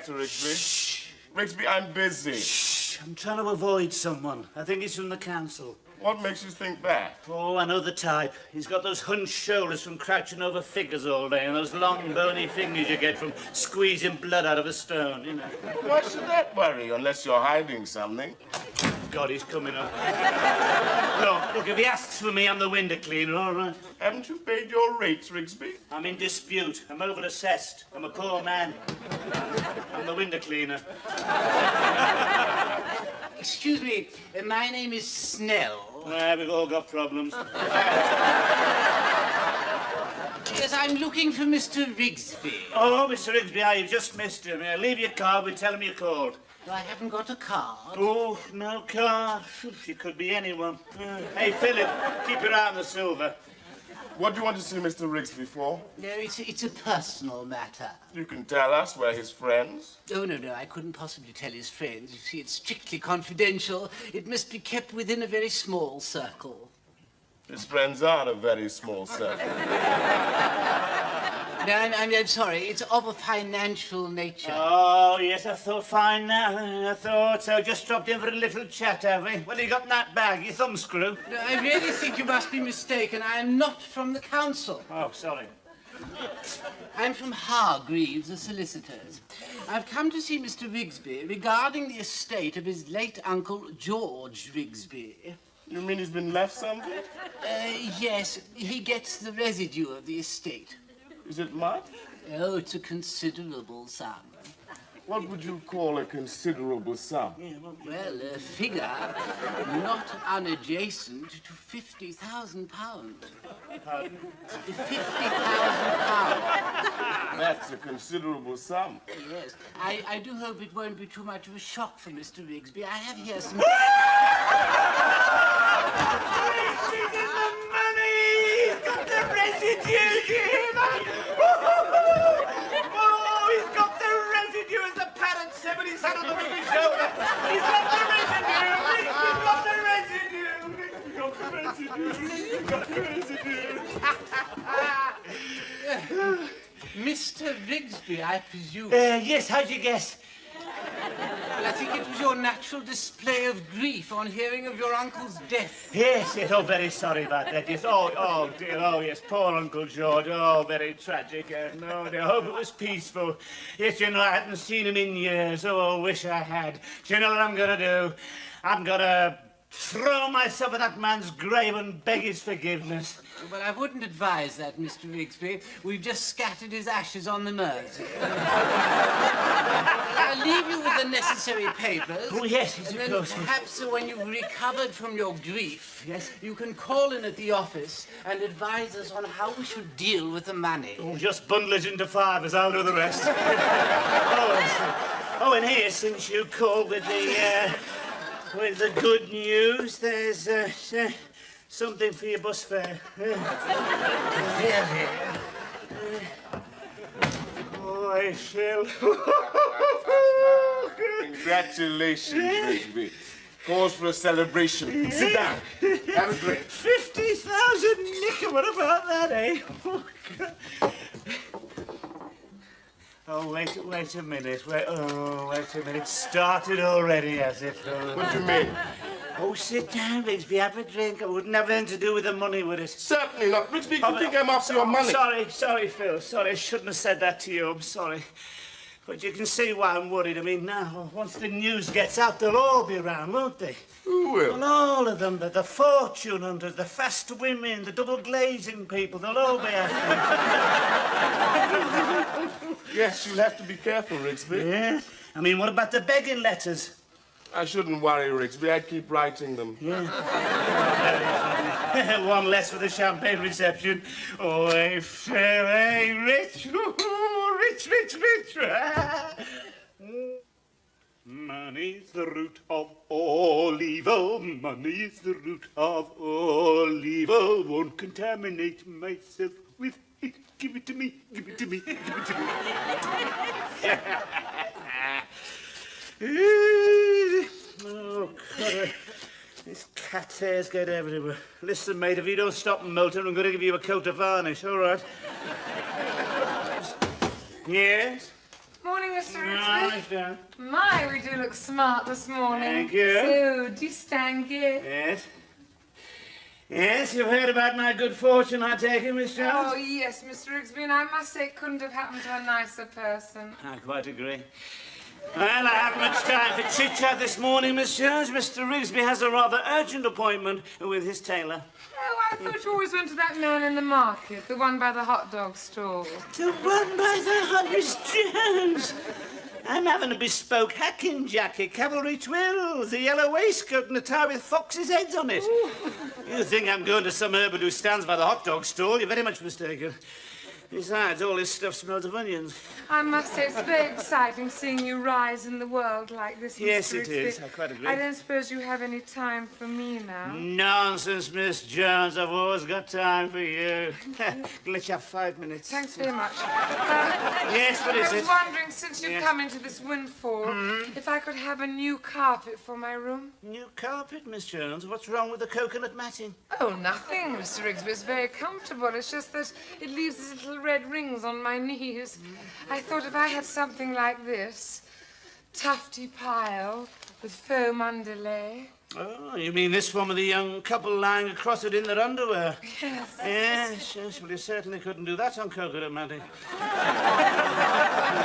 matter, Rigsby? Shh. Rigsby, I'm busy. Shh. I'm trying to avoid someone. I think he's from the council. What makes you think that? Oh, I know the type. He's got those hunched shoulders from crouching over figures all day and those long, bony fingers you get from squeezing blood out of a stone, you know. Why should that worry you, unless you're hiding something? God, he's coming up. Look, if he asks for me, I'm the window cleaner, all right? Haven't you paid your rates, Rigsby? I'm in dispute. I'm over-assessed. I'm a poor man. I'm the window cleaner. Excuse me, my name is Snell. We've all got problems. Yes, I'm looking for Mr. Rigsby. Oh, Mr. Rigsby, you've just missed him. Leave your card, we'll tell him you called. I haven't got a card. Oh, no card. It could be anyone. Hey, Philip, keep your eye on the silver. What do you want to see Mr. Rigsby for? No, it's a personal matter. You can tell us we're his friends. Oh, no, I couldn't possibly tell his friends. You see, it's strictly confidential. It must be kept within a very small circle. His friends are a very small circle. No, I'm sorry. It's of a financial nature. Oh, yes, I thought fine now. I thought so. Just dropped in for a little chat, have we? What have you got in that bag? Your thumbscrew? No, I really think you must be mistaken. I am not from the council. Oh, sorry. I'm from Hargreaves, the solicitors. I've come to see Mr. Rigsby regarding the estate of his late uncle, George Rigsby. You mean he's been left something? Yes, he gets the residue of the estate. Is it much? Oh, it's a considerable sum. What would you call a considerable sum? Well, a figure not unadjacent to £50,000. Pardon? £50,000. That's a considerable sum. Yes. I do hope it won't be too much of a shock for Mr. Rigsby. I have here some... She's in the money! He's got the residue, Jim! Oh, he's got the residue as the parrot said when he sat on the baby's shoulder. He's got the residue! He's got the residue! He's got the residue! Mr. Rigsby, I presume. Yes, how'd you guess? Well, I think it was your natural display of grief on hearing of your uncle's death. Yes, oh, very sorry about that. Yes, oh, dear, oh, yes, poor Uncle George. Oh, very tragic. No, dear, I hope it was peaceful. Yes, you know, I hadn't seen him in years. Oh, I wish I had. Do you know what I'm going to do? I'm going to throw myself at that man's grave and beg his forgiveness. Well, I wouldn't advise that, Mr. Rigsby. We've just scattered his ashes on the Mersey. I'll leave you with the necessary papers. Oh, yes, and of then course. perhaps when you've recovered from your grief, yes, you can call in at the office and advise us on how we should deal with the money. Oh, just bundle it into fivers. I'll do the rest. Oh, and here, since you called with the good news, there's something for your bus fare. Boy, Phil. Congratulations, Rigsby. Cause for a celebration. Sit down. Have a drink. 50,000 nicker. What about that, eh? Oh, wait a minute. Wait a minute. Started already, has it? Oh. What do you mean? Oh, sit down, Rigsby. Have a drink. It wouldn't have anything to do with the money, would it? Certainly not. Rigsby, you think I'm after your money? Sorry, Phil. Sorry, I shouldn't have said that to you. I'm sorry. But you can see why I'm worried. I mean, now, once the news gets out, they'll all be around, won't they? Who will? Well, all of them. The fortune hunters, the fast women, the double glazing people, they'll all be after me. Yes, you'll have to be careful, Rigsby. Yeah? I mean, what about the begging letters? I shouldn't worry, Rigsby. I'd keep writing them. Yeah. One less for the champagne reception. Oh, hey, Phil, hey, rich. Rich. Money's the root of all evil. Money's the root of all evil. Won't contaminate myself with it. Give it to me. Give it to me. Give it to me. Oh, God. This cat's hair's get everywhere. Listen, mate, if you don't stop molting, I'm going to give you a coat of varnish, all right? Yes? Morning, Mr. No, Rigsby. Mr. My, we do look smart this morning. Thank you. So, do you stank it? Yes. Yes, you've heard about my good fortune, I take it, Miss Jones? Oh, yes, Mr. Rigsby, and I must say it couldn't have happened to a nicer person. I quite agree. Well, I haven't much time for chit-chat this morning, Miss Jones. Mr. Rigsby has a rather urgent appointment with his tailor. Oh, I thought you always went to that man in the market, the one by the hot dog stall. The one by the hot, Miss Jones. I'm having a bespoke hacking jacket, cavalry twirls, a yellow waistcoat and a tie with foxes' heads on it. Ooh. You think I'm going to some urban who stands by the hot dog stall? You're very much mistaken. Besides, all this stuff smells of onions. I must say, it's very exciting seeing you rise in the world like this, Yes, Mr. it Rigsby. is. I quite agree. I don't suppose you have any time for me now. Nonsense, Miss Jones. I've always got time for you. Let you have 5 minutes. Thanks very much. Yes, what is I it? was wondering, since you've Yes. come into this windfall, if I could have a new carpet for my room. New carpet, Miss Jones? What's wrong with the coconut matting? Oh, nothing, Mr. Rigsby. It's very comfortable. It's just that it leaves these little red rings on my knees. I thought if I had something like this, tufty pile with foam underlay. Oh, you mean this one with the young couple lying across it in their underwear? Yes. Yes, well, you certainly couldn't do that on coconut matting. You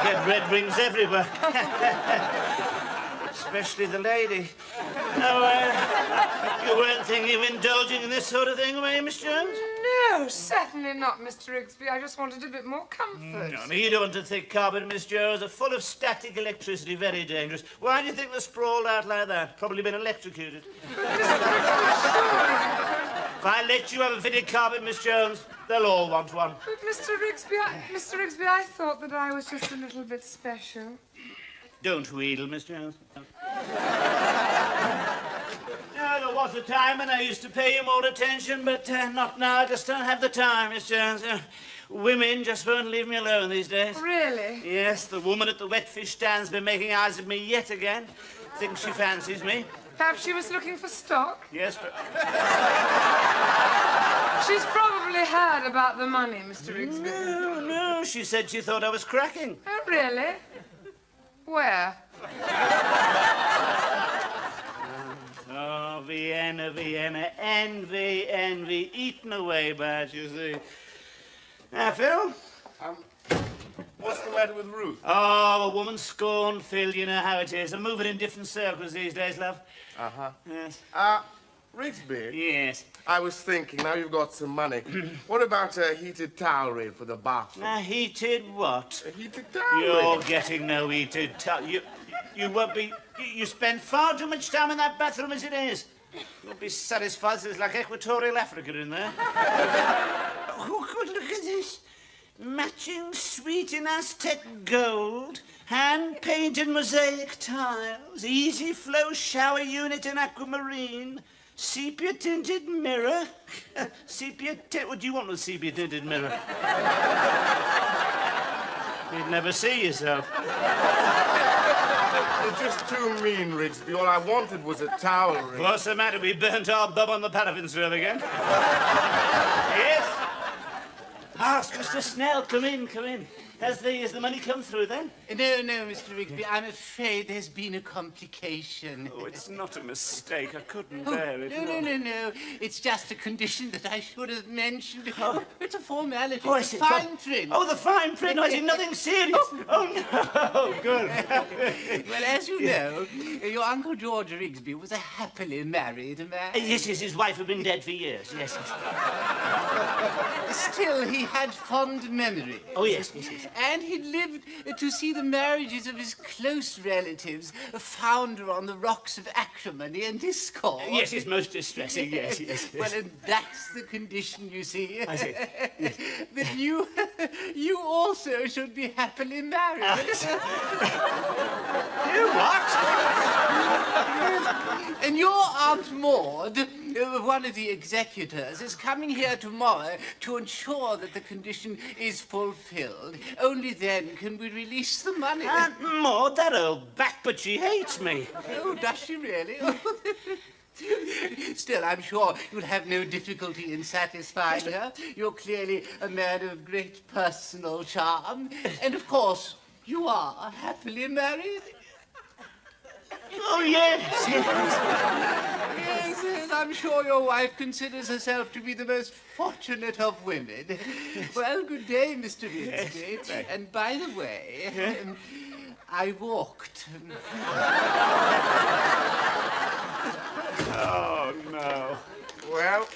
get red rings everywhere. Especially the lady. Oh, you weren't thinking of indulging in this sort of thing, were you, Miss Jones? No, certainly not, Mr. Rigsby. I just wanted a bit more comfort. No, you don't want a thick carpet, Miss Jones. They're full of static electricity, very dangerous. Why do you think they're sprawled out like that? Probably been electrocuted. If I let you have a fitted carpet, Miss Jones, they'll all want one. But Mr. Rigsby, I thought that I was just a little bit special. Don't wheedle, Miss Jones. No, there was a time when I used to pay you more attention, but not now. I just don't have the time, Miss Jones. Women just won't leave me alone these days. Really? Yes, the woman at the wet fish stand's been making eyes at me yet again. Thinks she fancies me. Perhaps she was looking for stock? Yes, but... She's probably heard about the money, Mr. Rigsby. No, she said she thought I was cracking. Oh, really? Where? Oh, Vienna, Vienna, envy, envy, eaten away by it, you see. Now, Phil? What's the matter with Ruth? Oh, a woman scorned, Phil, you know how it is. I'm moving in different circles these days, love. Uh-huh. Yes. Rigsby, Yes. I was thinking, now you've got some money, what about a heated towel rail for the bathroom? Now, heated what? A heated towel You're rail? getting no heated towel. You won't be... You spend far too much time in that bathroom as it is. You'll be satisfied there's like equatorial Africa in there. Oh, good, look at this. Matching sweet in Aztec gold, hand-painted mosaic tiles, easy flow shower unit in aquamarine, sepia-tinted mirror. What do you want with sepia-tinted mirror? You'd never see yourself. You're just too mean, Rigsby. All I wanted was a towel rail. What's the matter? We burnt our bub on the paraffin stove again. Yes? Ask Mr. Snell. Come in, come in. Has the money come through then? No, Mr. Rigsby, I'm afraid there's been a complication. Oh, it's not a mistake. I couldn't bear it. No. It's just a condition that I should have mentioned. Oh. It's a formality. Oh, I it's see. fine print. Oh, the fine print. I see nothing serious. Oh, no. Good. Well, as you know, your Uncle George Rigsby was a happily married man. Yes, his wife had been dead for years. Yes. Still, he had fond memories. Oh, yes. And he lived to see the marriages of his close relatives founder on the rocks of acrimony and discord. Yes, it's most distressing. Yes. Well, and that's the condition, you see. I see. Yes. That you also should be happily married. You what? And your Aunt Maud, one of the executors, is coming here tomorrow to ensure that the condition is fulfilled. Only then can we release the money. Aunt Maud, that old bat, but she hates me. Oh, does she really? Still, I'm sure you'll have no difficulty in satisfying her. You're clearly a man of great personal charm. And, of course, You are happily married? Oh, yes, yes. Yes, yes, I'm sure your wife considers herself to be the most fortunate of women. Well, good day, Mr. Rigsby. Yes. And by the way, I walked. Oh, no. Well,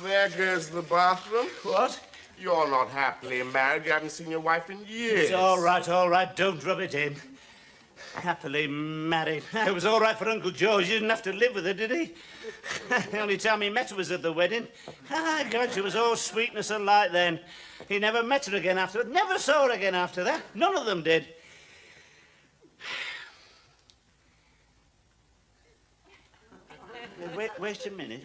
there goes the bathroom. What? You're not happily married. You haven't seen your wife in years. It's all right. Don't rub it in. Happily married. It was all right for Uncle George. He didn't have to live with her, did he? The only time he met her was at the wedding. God, she was all sweetness and light then. He never met her again after. Never saw her again after that. None of them did. Wait a minute.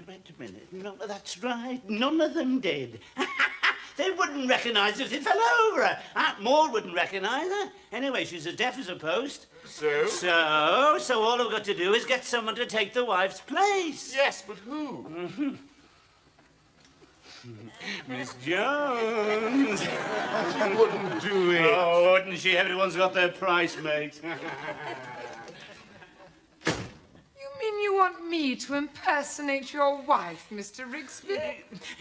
No, that's right. None of them did. They wouldn't recognise her if they fell over her. Aunt Maud wouldn't recognise her. Anyway, she's as deaf as a post. So? So all I've got to do is get someone to take the wife's place. Yes, but who? Miss Jones. She wouldn't do it. Oh, wouldn't she? Everyone's got their price, mate. You mean you want me to impersonate your wife, Mr. Rigsby?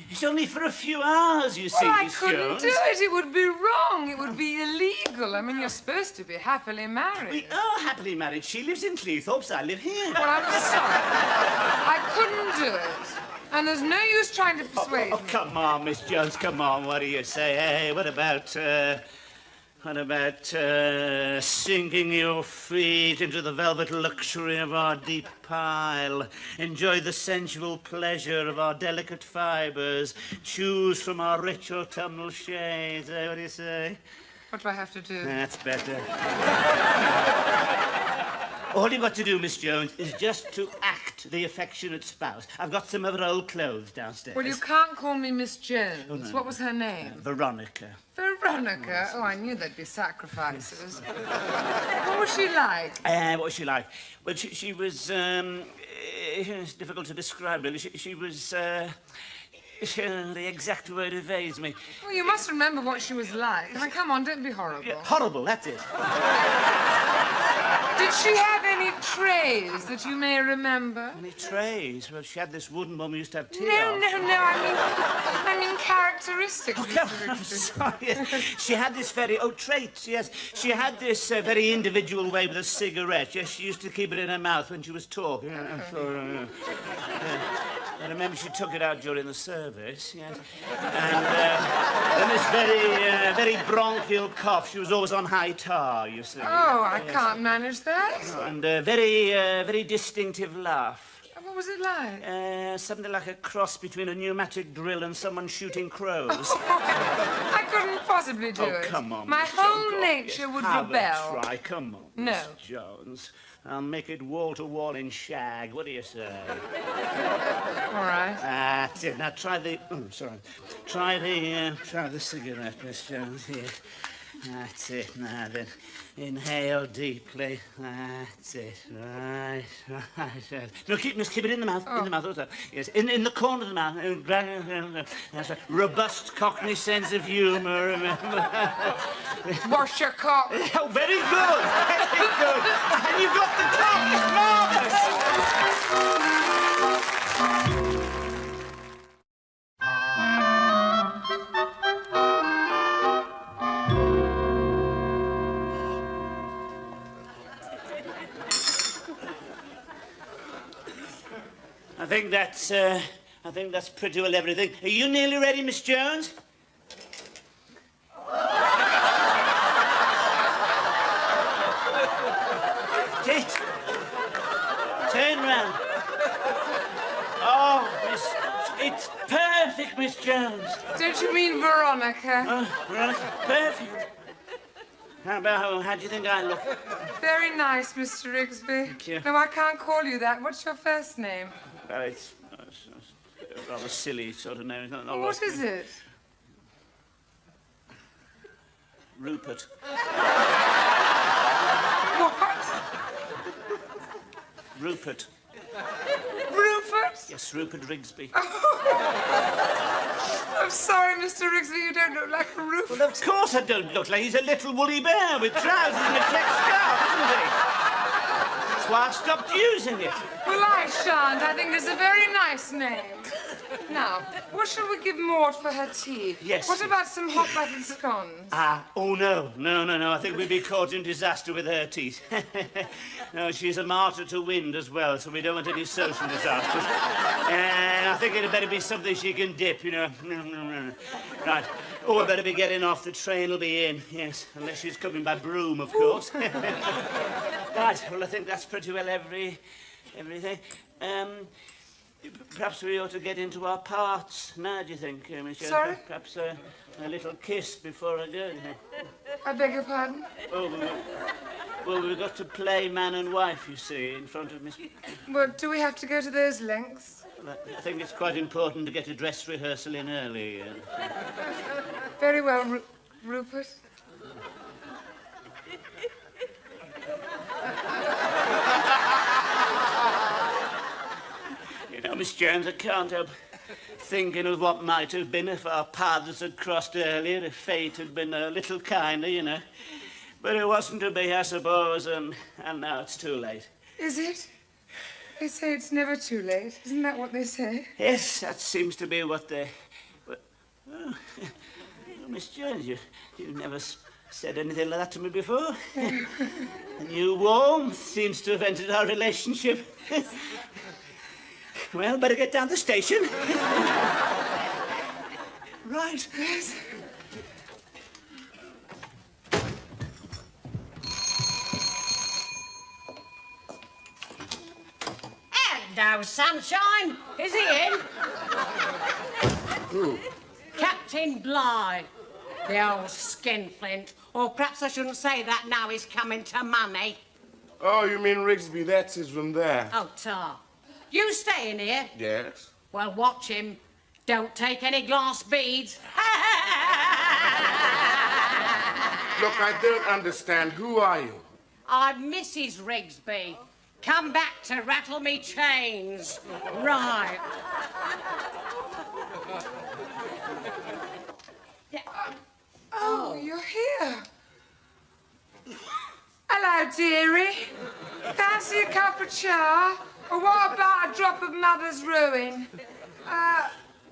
It's only for a few hours, you see, Well, I Miss couldn't Jones. do it. It would be wrong. It would be illegal. I mean, you're supposed to be happily married. We are happily married. She lives in Cleethorpes. I live here. Well, I'm sorry. I couldn't do it. And there's no use trying to persuade Oh, me. come on, Miss Jones, come on. What do you say? Hey, what about sinking your feet into the velvet luxury of our deep pile? Enjoy the sensual pleasure of our delicate fibres. Choose from our rich autumnal shades. What do you say? What do I have to do? That's better. All you've got to do, Miss Jones, is just to act the affectionate spouse. I've got some of her old clothes downstairs. Well, you can't call me Miss Jones. Oh, no. What was her name? Veronica. Veronica. Oh, I knew there'd be sacrifices. What was she like? What was she like? Well, she was, it's difficult to describe, really. She was, the exact word evades me. Well, you must remember what she was like. Now, come on, don't be horrible. Yeah, horrible, that's it. Did she have any trays that you may remember? Any trays? Well, she had this wooden one we used to have tea No, on. I mean characteristics. Oh, come on, I'm sorry. Yes. She had this traits, yes. She had this very individual way with a cigarette. Yes, she used to keep it in her mouth when she was talking. Yeah. I remember she took it out during the service, yes. And then this very bronchial cough. She was always on high tar, you see. Oh, I can't manage that. And a very distinctive laugh. What was it like? Something like a cross between a pneumatic drill and someone shooting crows. I couldn't possibly do it. Oh, come on. My Miss whole Jones. nature would Have rebel. a try. Come on, No. Miss Jones. I'll make it wall to wall in shag. What do you say? All right. That's it. Now try the. Oh, sorry. Try the cigarette, Miss Jones. Here. That's it. Now then, inhale deeply. That's it. Right. No, keep it in the mouth. In the mouth. Also. Yes, in the corner of the mouth. That's right. Robust Cockney sense of humour. Remember. Wash your cock. Oh, very good. Very good. And you've got the cock. It's marvellous. I think that's pretty well everything. Are you nearly ready, Miss Jones? Turn round. Oh, it's perfect, Miss Jones. Don't you mean Veronica? Oh, Veronica, perfect. How do you think I look? Very nice, Mr. Rigsby. Thank you. No, I can't call you that. What's your first name? Well, it's a rather silly sort of name. It's not What is it? Rupert. What? Rupert. Rupert? Yes, Rupert Rigsby. I'm sorry, Mr. Rigsby, you don't look like a roof. Well, of course I don't look like he's a little woolly bear with trousers and a check scarf, isn't he? That's why I've stopped using it. Well, I shan't. I think it's a very nice name. Now, what shall we give Maud for her tea? Yes. What about some hot buttered scones? Oh, no. I think we'd be caught in disaster with her teeth. No, she's a martyr to wind as well, so we don't want any social disasters. And I think it'd better be something she can dip, you know. Right. Oh, we better be getting off. The train will be in, yes. Unless she's coming by broom, of course. Right, well, I think that's pretty well everything. Perhaps we ought to get into our parts now, do you think, Michelle? Sorry? Perhaps a little kiss before I go. I beg your pardon? Oh, well, we've got to play man and wife, you see, in front of Miss... Well, do we have to go to those lengths? Well, I think it's quite important to get a dress rehearsal in early. Very well, Rupert. You know, Miss Jones, I can't help thinking of what might have been if our paths had crossed earlier, if fate had been a little kinder, you know. But it wasn't to be, I suppose, and now it's too late. Is it? They say it's never too late. Isn't that what they say? Yes, that seems to be what they... Oh, Miss Jones, you've never said anything like that to me before. A new warmth seems to have entered our relationship. Well, better get down to the station. Right. Yes. Hello, sunshine. Is he in? Who? Captain Bligh. The old skinflint. Or perhaps I shouldn't say that now he's coming to money. Oh, you mean Rigsby? That's his room there. Oh, tar. You staying here? Yes. Well, watch him. Don't take any glass beads. Look, I don't understand. Who are you? I'm Mrs. Rigsby. Come back to rattle me chains. Right. Oh, you're here. Hello, dearie. Fancy a cup of cha? Or what about a drop of mother's ruin?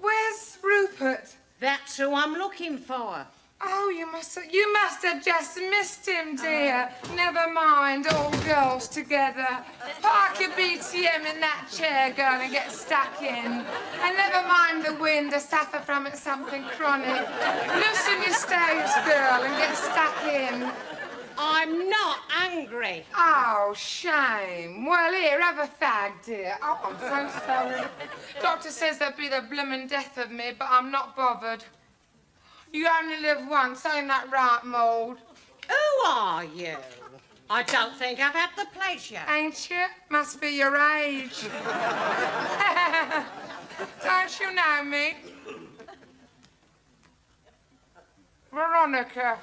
Where's Rupert? That's who I'm looking for. Oh, you must have just missed him, dear. Never mind, all girls together. Park your BTM in that chair, girl, and get stuck in. And never mind the wind or suffer from it something chronic. Loosen your stays, girl, and get stuck in. I'm not angry. Oh, shame. Well, here, have a fag, dear. Oh, I'm so sorry. Doctor says there'll be the bloomin' death of me, but I'm not bothered. You only live once, ain't that right, Maud? Who are you? I don't think I've had the pleasure. Ain't you? Must be your age. Don't you know me? Veronica.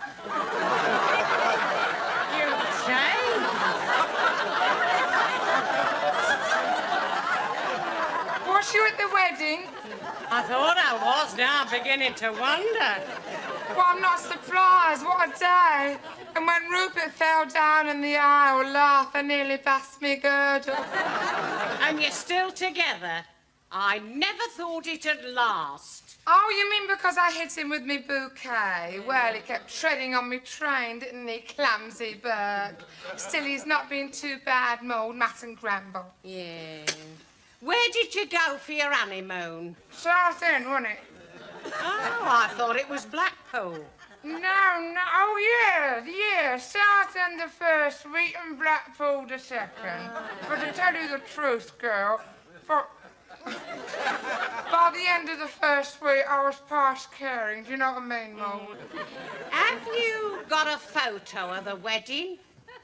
You've changed. Was you at the wedding? I thought I was. Now I'm beginning to wonder. Well, I'm not surprised. What a day. And when Rupert fell down in the aisle, laughing, nearly bust me girdle. And you're still together? I never thought it'd last. Oh, you mean because I hit him with me bouquet? Well, he kept treading on me train, didn't he, clumsy bird? Still, he's not been too bad, Maud. Mustn't grumble. Yeah. Where did you go for your honeymoon? South End, wasn't it? Oh, I thought it was Blackpool. No. Oh, yeah. South End the first week and Blackpool the second. But to tell you the truth, girl, by the end of the first week, I was past caring. Do you know what I mean, Maud? Have you got a photo of the wedding?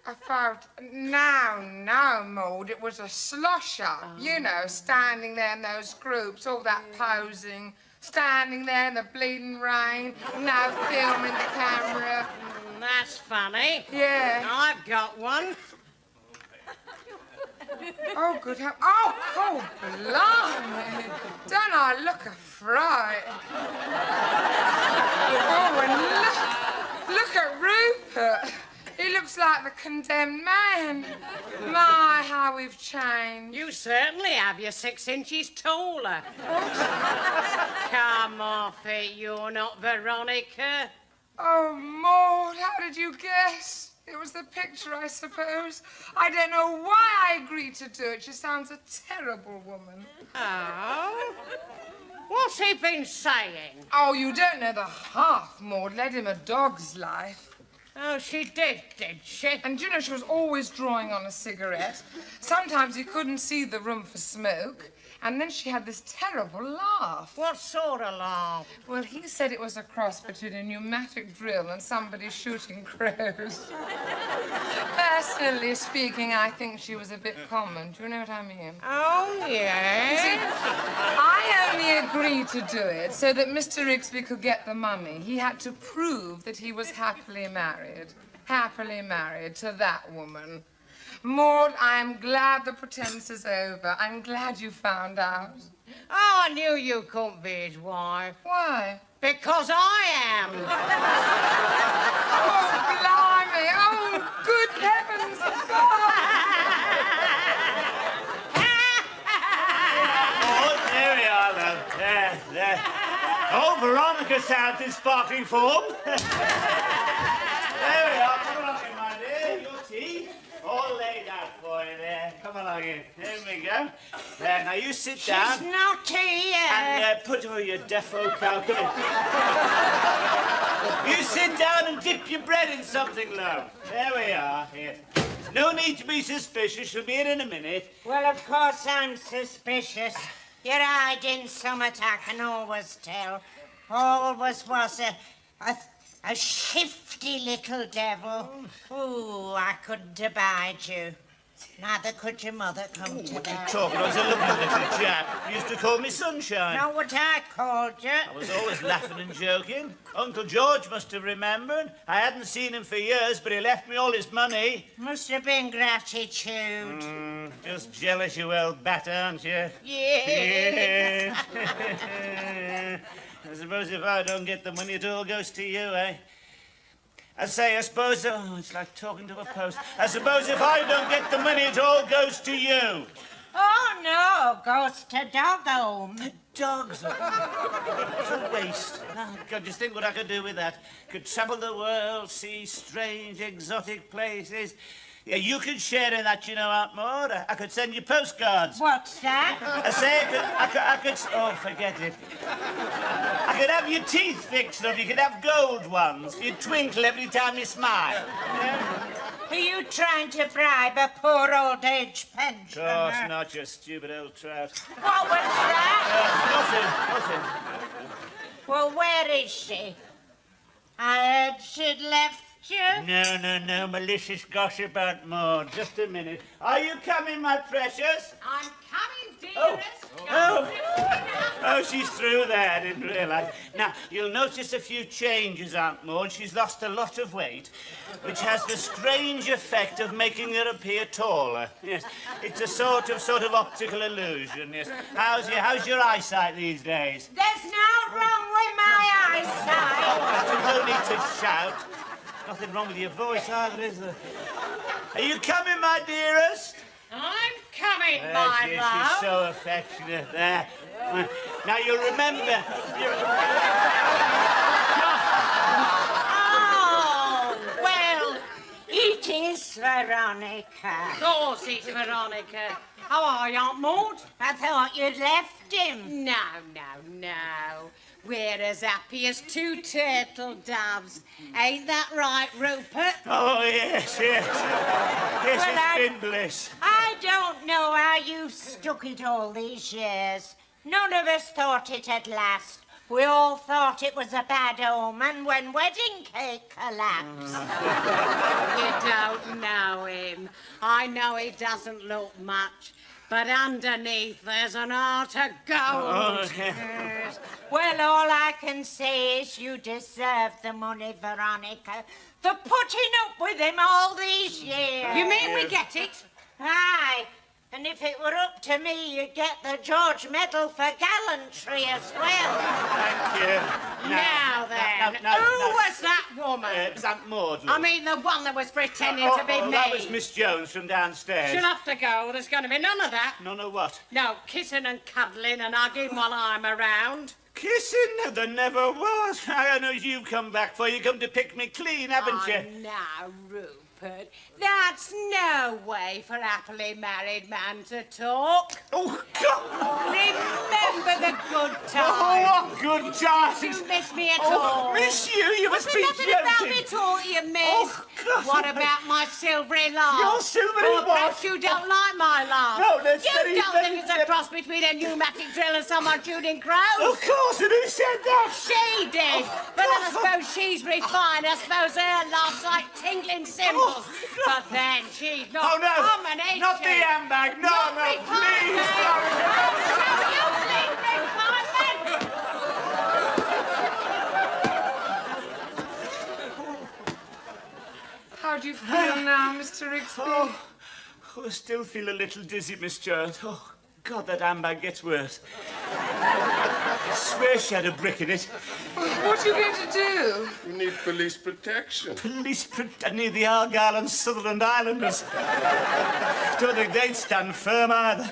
I felt, no, Maud, it was a slosher. Oh. You know, standing there in those groups, all that posing, standing there in the bleeding rain, no filming the camera. That's funny. Yeah. I've got one. Oh, good hell. Oh, blimey. Don't I look a fright? Oh, and look at Rupert. He looks like the condemned man. My, how we've changed. You certainly have. You're 6 inches taller. Come off it. You're not Veronica. Oh, Maud, how did you guess? It was the picture, I suppose. I don't know why I agreed to do it. She sounds a terrible woman. Oh? What's he been saying? Oh, you don't know the half, Maud. Led him a dog's life. Oh, she did she? And you know, she was always drawing on a cigarette. Sometimes he couldn't see the room for smoke. And then she had this terrible laugh. What sort of laugh? Well, he said it was a cross between a pneumatic drill and somebody shooting crows. Personally speaking, I think she was a bit common. Do you know what I mean? Oh, See, yes. I only agreed to do it so that Mr. Rigsby could get the money. He had to prove that he was happily married to that woman. Maud, I'm glad the pretense is over. I'm glad you found out. Oh, I knew you couldn't be his wife. Why? Because I am. Oh, blimey. Oh, good heavens. Oh, there we are, love. There. Oh, Veronica sounds in sparkling form. There we are. Come along in, my dear. Your tea. All laid out for you there. Come along in. There we go. There, now you sit down. She's not here. And put away your defo cow. Come in. You sit down and dip your bread in something, love. There we are. Here. No need to be suspicious. She'll be in a minute. Well, of course I'm suspicious. You're hiding something, I can always tell. Always was a shifty little devil. Ooh, I couldn't abide you. Neither could your mother come to What are you that. talking about? I was a lovely little chap. You used to call me Sunshine. Not what I called you. I was always laughing and joking. Uncle George must have remembered. I hadn't seen him for years, but he left me all his money. Must have been gratitude. Just jealous, you old bat, aren't you? Yeah. I suppose if I don't get the money, it all goes to you, eh? I suppose... Oh, it's like talking to a post. I suppose if I don't get the money, it all goes to you. Oh, no, goes to dog home. Dogs. What a waste. Oh, God, just think what I could do with that. Could travel the world, see strange, exotic places. Yeah, you could share in that, you know, Aunt Maud. I could send you postcards. What's that? I could... Oh, forget it. I could have your teeth fixed up. You could have gold ones. You'd twinkle every time you smile. Are you trying to bribe a poor old age pensioner? Of course not, you stupid old trout. What was that? Nothing. Well, where is she? I heard she'd left you. No. Malicious gossip, Aunt Maud. Just a minute. Are you coming, my precious? I'm coming, dearest. Oh, she's through there. I didn't realise. Now, you'll notice a few changes, Aunt Maud. She's lost a lot of weight, which has the strange effect of making her appear taller. Yes, it's a sort of optical illusion. Yes. How's your eyesight these days? There's no wrong with my eyesight. There's no need to shout. Nothing wrong with your voice either, is there? Are you coming, my dearest? I'm coming, There my she is. love. She's so affectionate. There. Now you'll remember. Oh, well, it is Veronica. Of course it's Veronica. How are you, Aunt Maud? I thought you'd left him. No. We're as happy as two turtle doves. Ain't that right, Rupert? Oh, yes. Yes, it's been bliss. I don't know how you've stuck it all these years. None of us thought it'd last. We all thought it was a bad omen when wedding cake collapsed. You don't know him. I know he doesn't look much, but underneath there's an heart of gold. Oh, yeah. Yes. Well, all I can say is you deserve the money, Veronica, for putting up with him all these years. You mean we get it? Aye. And if it were up to me, you'd get the George Medal for gallantry as well. Thank you. Now then, who was that woman? It was Aunt Maud. I mean, the one that was pretending to be me. That was Miss Jones from downstairs. She'll have to go. There's going to be none of that. None of what? No, kissing and cuddling and hugging while I'm around. Kissing? No, there never was. I know you've come back for. You come to pick me clean, haven't you? Now, Rupert, that's no way for a happily married man to talk. Oh, God! Remember the good Oh, times. what good times! You miss me at Oh, all. miss you? You must be Nothing about me joking. at all you miss. Oh, God. What about my silvery laugh? Your silvery Or perhaps laugh? you don't like my laugh. No, that's You very- don't very- think it's a cross between a pneumatic drill and someone shooting crows? Of course, and who said that? She did. But I suppose she's refined. I suppose her laugh's like tingling cymbals. But then she's not Oh, no. common, ain't Not she? the handbag. No, Not no, refined, please. eh? I'll show you big refinement. How do you feel now, Mr. Rigsby? Oh, I still feel a little dizzy, Miss Jones. Oh, God, that handbag gets worse. I swear she had a brick in it. What are you going to do? You need police protection. I need the Argyll and Sutherland Islanders. Don't think they'd stand firm either.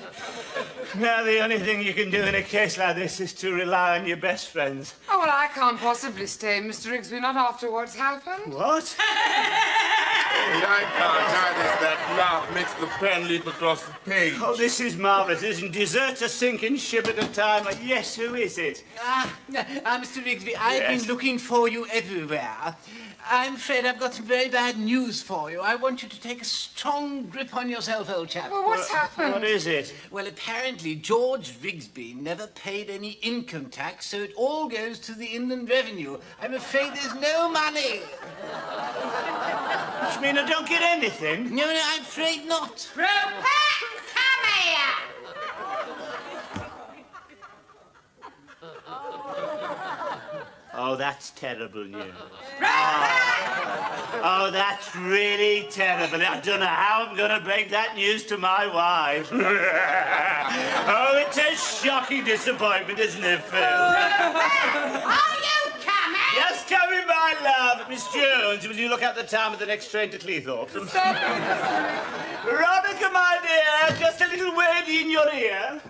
Now, the only thing you can do in a case like this is to rely on your best friends. Oh, well, I can't possibly stay, Mr. Rigsby, not after what's happened. What? I can't either. That laugh makes the pen leap across the page. Oh, this is marvellous, isn't it? Desert a sinking ship at a time. Yes, who is it? Mr. Rigsby, I've Yes. been looking for you everywhere. I'm afraid I've got some very bad news for you. I want you to take a strong grip on yourself, old chap. Well, what's happened? What is it? Well, apparently George Rigsby never paid any income tax, so it all goes to the Inland Revenue. I'm afraid there's no money. You mean I don't get anything? No, I'm afraid not. Rupert, come here. Oh, that's terrible news. Oh, that's really terrible. I don't know how I'm going to break that news to my wife. Oh, it's a shocking disappointment, isn't it, Phil? Are you coming? Yes, coming, my love. Miss Jones, will you look at the time of the next train to Cleethorpes? Veronica, my dear, just a little word in your ear.